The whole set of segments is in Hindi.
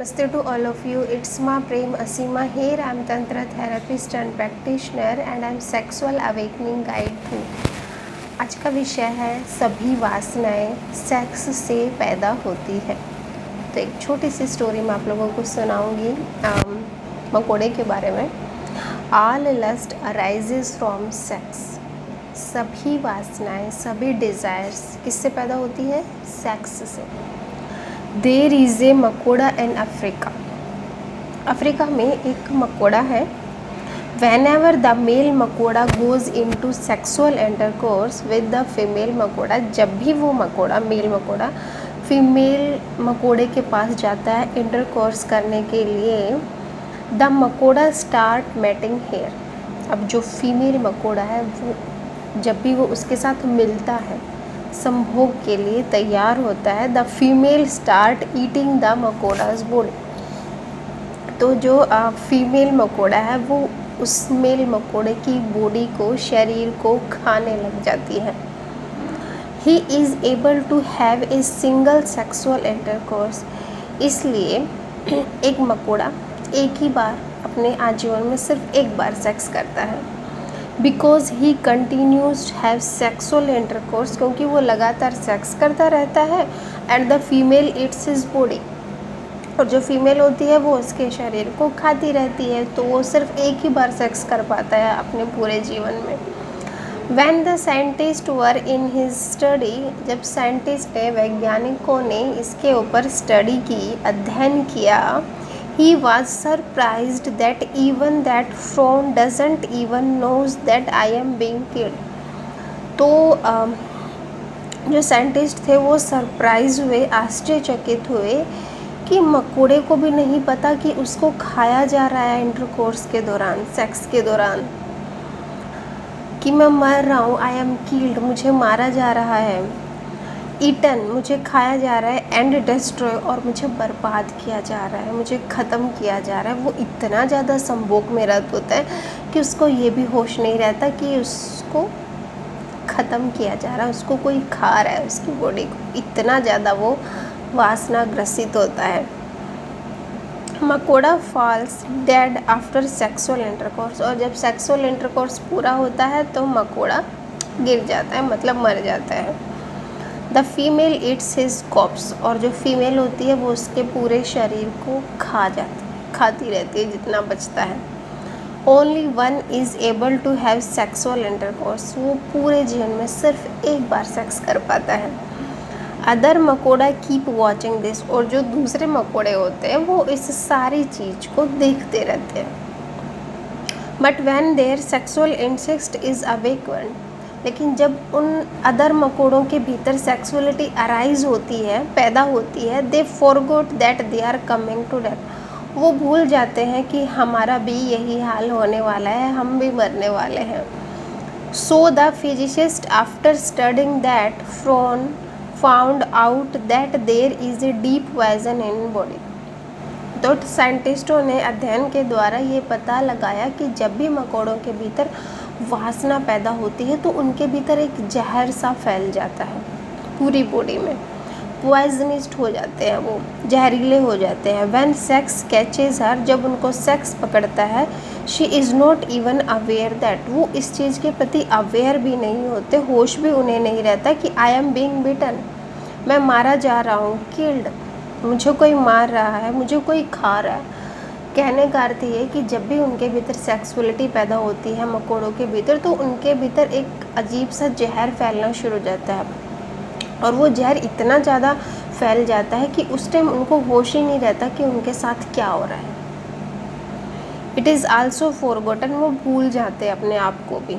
Namaste to all of you. It's Ma Prem Asima here. I'm Tantra therapist and practitioner and I'm sexual awakening guide too. आज का विषय है सभी वासनाएं सेक्स से पैदा होती है। तो एक छोटी सी स्टोरी मैं आप लोगों को सुनाऊंगी मकोड़े के बारे में। All lust arises from sex. सभी वासनाएं, सभी डिज़ायर्स किससे पैदा होती है? सेक्स से। देर इज़ ए मकोड़ा इन अफ्रीका। अफ्रीका में एक मकोड़ा है। वेन एवर द मेल मकोड़ा goes into sexual intercourse with the female मकोड़ा, जब भी वो मकोड़ा मेल मकोड़ा फीमेल मकोड़े के पास जाता है इंटरकोर्स करने के लिए, द मकोड़ा स्टार्ट मैटिंग हेयर। अब जो फीमेल मकोड़ा है वो जब भी वो उसके साथ मिलता है, संभोग के लिए तैयार होता है, the female start eating the मकोड़ाज बॉडी। तो जो फीमेल मकोड़ा है वो उस मेल मकोड़े की बॉडी को, शरीर को खाने लग जाती है। He is able to have a single sexual intercourse. इसलिए एक मकोड़ा एक ही बार अपने आजीवन में सिर्फ एक बार सेक्स करता है। Because he continues have sexual intercourse, क्योंकि वो लगातार सेक्स करता रहता है। And the female eats his body, और जो फीमेल होती है वो उसके शरीर को खाती रहती है, तो वो सिर्फ एक ही बार सेक्स कर पाता है अपने पूरे जीवन में। When the scientist were in his study, जब साइंटिस्ट ने, वैज्ञानिकों ने इसके ऊपर स्टडी की, अध्ययन किया, he was surprised that even that frog doesn't even knows that I am being killed. तो जो साइंटिस्ट थे वो सरप्राइज हुए, आश्चर्यचकित हुए कि मकोड़े को भी नहीं पता कि उसको खाया जा रहा है इंटरकोर्स के दौरान, सेक्स के दौरान, कि मैं मर रहा हूँ, आई एम किल्ड, मुझे मारा जा रहा है, ईटन, मुझे खाया जा रहा है, एंड डिस्ट्रॉय, और मुझे बर्बाद किया जा रहा है, मुझे ख़त्म किया जा रहा है। वो इतना ज़्यादा संभोग में रत होता है कि उसको ये भी होश नहीं रहता कि उसको ख़त्म किया जा रहा है, उसको कोई खा रहा है उसकी बॉडी को। इतना ज़्यादा वो वासना ग्रसित होता है। मकोड़ा falls dead after sexual intercourse, और जब सेक्सुअल इंटरकोर्स पूरा होता है तो मकोड़ा गिर जाता है, मतलब मर जाता है। The female eats his corpse, और जो फीमेल होती है वो उसके पूरे शरीर को खाती रहती है जितना बचता है। Only one is able to have sexual intercourse, वो पूरे जीवन में सिर्फ एक बार सेक्स कर पाता है। अदर मकोड़ा कीप वॉचिंग दिस, और जो दूसरे मकोड़े होते हैं वो इस सारी चीज़ को देखते रहते हैं। But when their sexual instinct is awakened, लेकिन जब उन अदर मकोड़ों के भीतर सेक्सुअलिटी अराइज होती है, पैदा होती है, they forgot that they are coming to death, वो भूल जाते हैं कि हमारा भी यही हाल होने वाला है, हम भी मरने वाले हैं। So the physicist after studying that फ्रॉन found out that there is a deep poison in body. तो साइंटिस्टों ने अध्ययन के द्वारा ये पता लगाया कि जब भी मकोड़ों के भीतर वासना पैदा होती है तो उनके भीतर एक जहर सा फैल जाता है पूरी बॉडी में, पॉइजनिस्ट हो जाते हैं, वो जहरीले हो जाते हैं। व्हेन सेक्स कैचेज हर, जब उनको सेक्स पकड़ता है, she is not even aware that, वो इस चीज़ के प्रति अवेयर भी नहीं होते, होश भी उन्हें नहीं रहता कि आई एम बीइंग बिटन, मैं मारा जा रहा हूँ, किल्ड, मुझे कोई मार रहा है, मुझे कोई खा रहा है। कहने का अर्थ ये कि जब भी उनके भीतर सेक्सुअलिटी पैदा होती है मकोड़ों के भीतर, तो उनके भीतर एक अजीब सा जहर फैलना शुरू हो जाता है, और वो जहर इतना ज़्यादा फैल जाता है कि उस टाइम उनको होश ही नहीं रहता कि उनके साथ क्या हो रहा है। इट इज़ आल्सो फॉरगॉटन, वो भूल जाते हैं अपने आप को भी।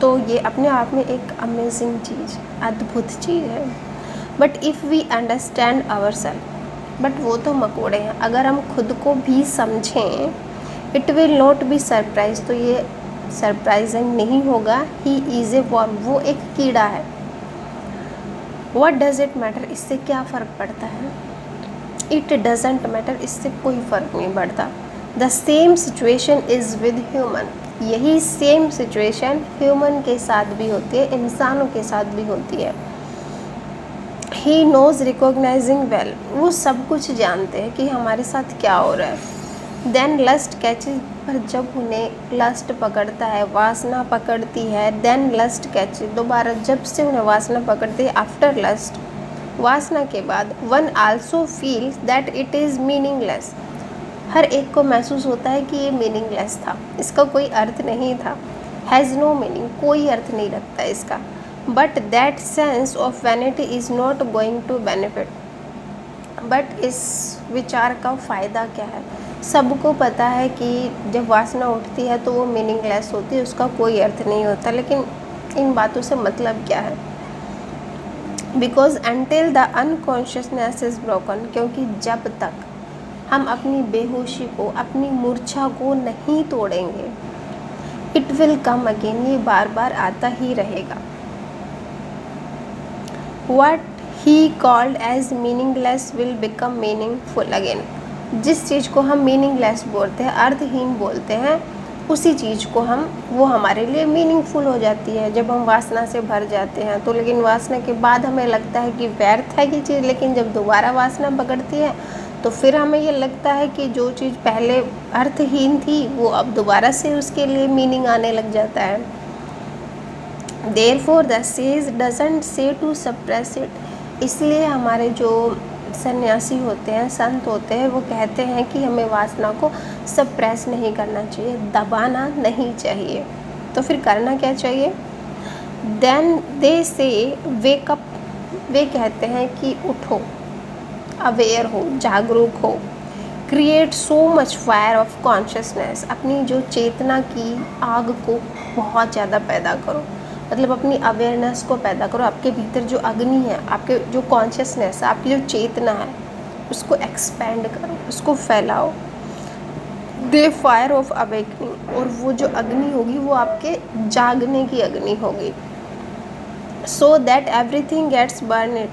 तो ये अपने आप में एक अमेजिंग चीज़, अद्भुत चीज़ है। But if we understand ourself, but वो तो मकोड़े हैं, अगर हम खुद को भी समझें, it will not be surprise, तो ये सरप्राइजिंग नहीं होगा। ही इज़ ए वर्म, वो एक कीड़ा है। व्हाट डज इट मैटर, इससे क्या फ़र्क पड़ता है? इट डजेंट मैटर, इससे कोई फ़र्क नहीं पड़ता। The same situation is with human, यही सेम सिचुएशन ह्यूमन के साथ भी होती है, इंसानों के साथ भी होती है। ही नोज रिकॉग्नाइजिंग वेल, वो सब कुछ जानते हैं कि हमारे साथ क्या हो रहा है। देन लस्ट कैचेज, पर जब उन्हें लस्ट पकड़ता है, वासना पकड़ती है, देन लस्ट कैचेज, दोबारा जब से उन्हें वासना पकड़ती है, आफ्टर लस्ट, वासना के बाद, one also feels that it is meaningless, हर एक को महसूस होता है कि ये मीनिंगलेस था, इसका कोई अर्थ नहीं था। हैज़ नो मीनिंग, कोई अर्थ नहीं रखता इसका। But that sense of vanity is not going to benefit, but इस विचार का फ़ायदा क्या है। सबको पता है कि जब वासना उठती है तो वो मीनिंगलेस होती है, उसका कोई अर्थ नहीं होता, लेकिन इन बातों से मतलब क्या है। Because until the unconsciousness is broken, क्योंकि जब तक हम अपनी बेहोशी को, अपनी मूर्छा को नहीं तोड़ेंगे, इट विल कम अगेन, ये बार बार आता ही रहेगा। What he called as meaningless will become meaningful again, जिस चीज़ को हम मीनिंगलेस बोलते हैं, अर्थहीन बोलते हैं, उसी चीज़ को वो हमारे लिए मीनिंगफुल हो जाती है जब हम वासना से भर जाते हैं तो। लेकिन वासना के बाद हमें लगता है कि व्यर्थ है ये चीज़, लेकिन जब दोबारा वासना पकड़ती है तो फिर हमें ये लगता है कि जो चीज़ पहले अर्थहीन थी वो अब दोबारा से उसके लिए मीनिंग आने लग जाता है। Therefore the sage doesn't say to suppress it, इसलिए हमारे जो सन्यासी होते हैं, संत होते हैं, वो कहते हैं कि हमें वासना को सप्रेस नहीं करना चाहिए, दबाना नहीं चाहिए। तो फिर करना क्या चाहिए। Then they say wake up, वे कहते हैं कि उठो, अवेयर हो, जागरूक हो। Create so much fire of consciousness, अपनी जो चेतना की आग को बहुत ज़्यादा पैदा करो, मतलब अपनी अवेयरनेस को पैदा करो। आपके भीतर जो अग्नि है, आपके जो कॉन्शियसनेस है, आपकी जो चेतना है, उसको एक्सपेंड करो, उसको फैलाओ। दे फायर ऑफ अवेकनिंग, और वो जो अग्नि होगी वो आपके जागने की अग्नि होगी। So that everything gets burn it,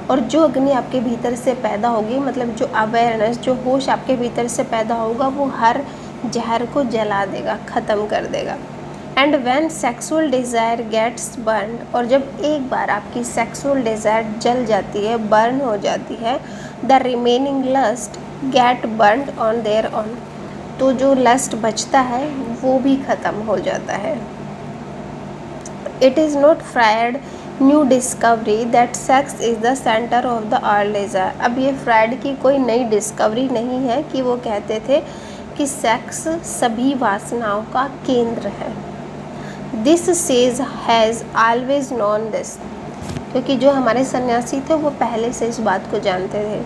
और जो अग्नि आपके भीतर से पैदा होगी, मतलब जो अवेयरनेस, जो होश आपके भीतर से पैदा होगा, वो हर जहर को जला देगा, ख़त्म कर देगा। And when sexual desire gets burn, और जब एक बार आपकी सेक्सुअल डिज़ायर जल जाती है, बर्न हो जाती है, the remaining lust get burn on there on, तो जो लस्ट बचता है वो भी ख़त्म हो जाता है। It is not Freud new discovery that sex is the centre of the all desire. अब ये फ्रायड की कोई नई डिस्कवरी नहीं है कि वो कहते थे कि सेक्स सभी वासनाओं का केंद्र है। This says has always known this, क्योंकि जो हमारे सन्यासी थे वो पहले से इस बात को जानते थे।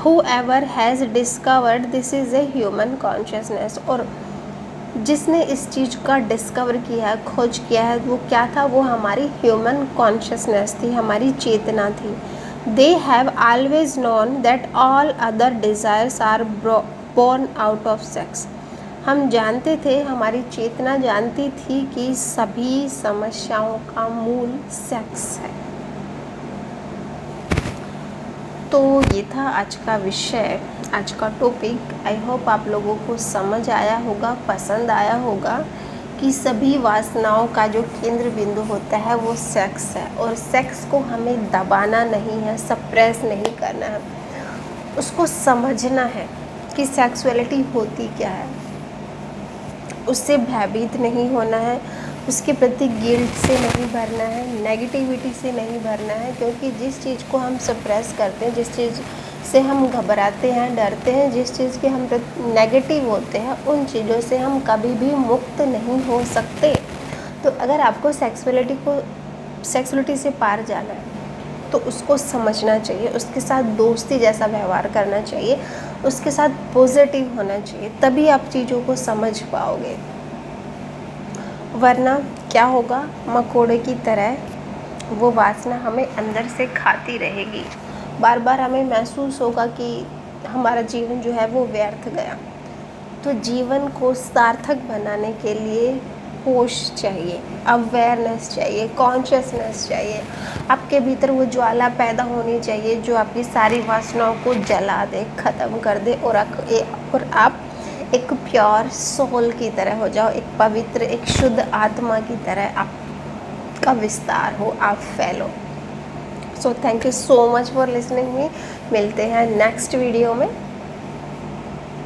Whoever has discovered this is a human consciousness, और जिसने इस चीज़ का डिस्कवर किया है, खोज किया है, वो क्या था, वो हमारी ह्यूमन कॉन्शियसनेस थी, हमारी चेतना थी। They have always known that all other desires are born out of sex. हम जानते थे, हमारी चेतना जानती थी कि सभी समस्याओं का मूल सेक्स है। तो ये था आज का विषय, आज का टॉपिक। आई होप आप लोगों को समझ आया होगा, पसंद आया होगा कि सभी वासनाओं का जो केंद्र बिंदु होता है वो सेक्स है, और सेक्स को हमें दबाना नहीं है, सप्रेस नहीं करना है, उसको समझना है कि सेक्सुअलिटी होती क्या है, उससे भयभीत नहीं होना है, उसके प्रति गिल्ट से नहीं भरना है, नेगेटिविटी से नहीं भरना है, क्योंकि जिस चीज़ को हम सप्रेस करते हैं, जिस चीज़ से हम घबराते हैं, डरते हैं, जिस चीज़ के हम नेगेटिव होते हैं, उन चीज़ों से हम कभी भी मुक्त नहीं हो सकते। तो अगर आपको सेक्सुअलिटी से पार जाना है तो उसको समझना चाहिए, उसके साथ दोस्ती जैसा व्यवहार करना चाहिए, उसके साथ पॉजिटिव होना चाहिए, तभी आप चीज़ों को समझ पाओगे। वरना क्या होगा, मकोड़े की तरह वो वासना हमें अंदर से खाती रहेगी, बार बार हमें महसूस होगा कि हमारा जीवन जो है वो व्यर्थ गया। तो जीवन को सार्थक बनाने के लिए होश चाहिए, अवेयरनेस चाहिए, कॉन्शियसनेस चाहिए, आपके भीतर वो ज्वाला पैदा होनी चाहिए जो आपकी सारी वासनाओं को जला दे, ख़त्म कर दे, और आप एक प्योर सोल की तरह हो जाओ, एक पवित्र, एक शुद्ध आत्मा की तरह आपका विस्तार हो, आप फैलो। So thank you so much for listening me. मिलते हैं नेक्स्ट वीडियो में।